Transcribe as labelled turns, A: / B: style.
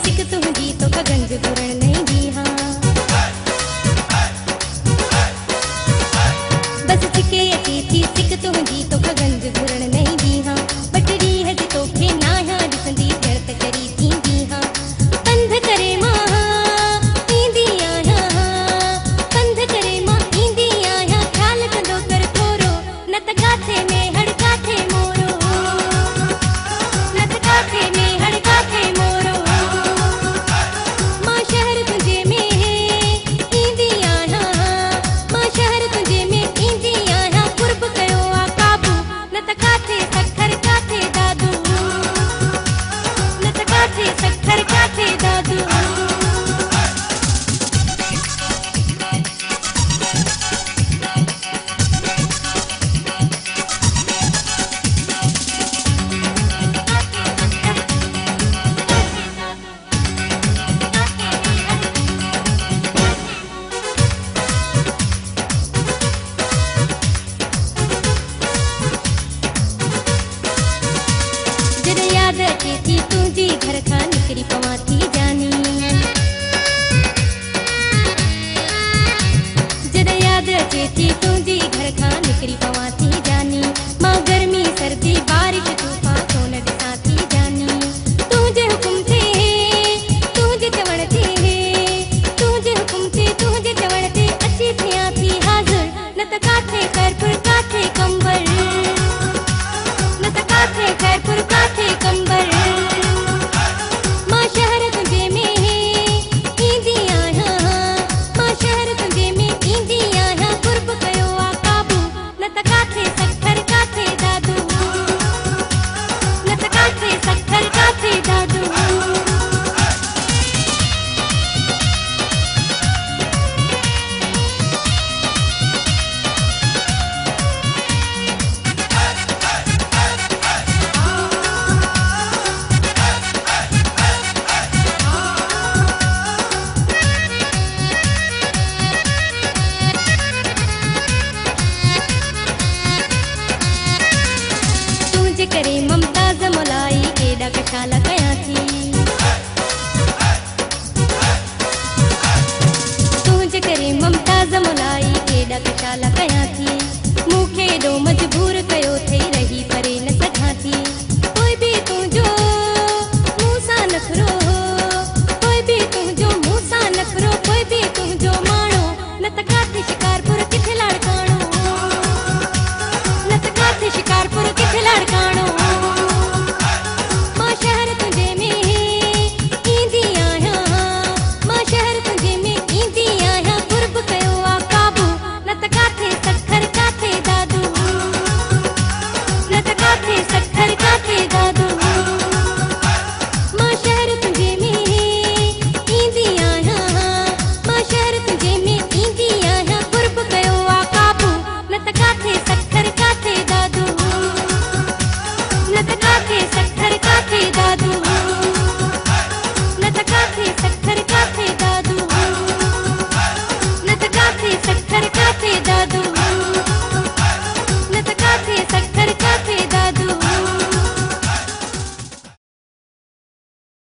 A: सिक तुझी तो गंज घुरण नहीं दी हाँ बस सिके अची सिक तुझी तो गंज घुरण नहीं दी हाँ बटड़ी हज तो खे ना हाँ ॾिसंदी जड़त करी थींदी हाँ कंध करे मां ईंदी आहियां कंध करे मां ईंदी आहियां ख़्याल कंदो कर थोरो न त काथे में हड़ काथे मोरो न त काथे में हड़ काथे मोरो मां शहर तुंहिंजे में ईंदी आहियां मां शहर तुंहिंजे में ईंदी आहियां कुर्ब कयो आ काबू न त काथे सखर काथे दादू न त काथे सखर काथे दादू जॾहिं याद अचे थी तुंहिंजी घर खां निकिरी पवां थी जानी जॾहिं याद अचे थी तुंहिंजी घर खां निकिरी पवां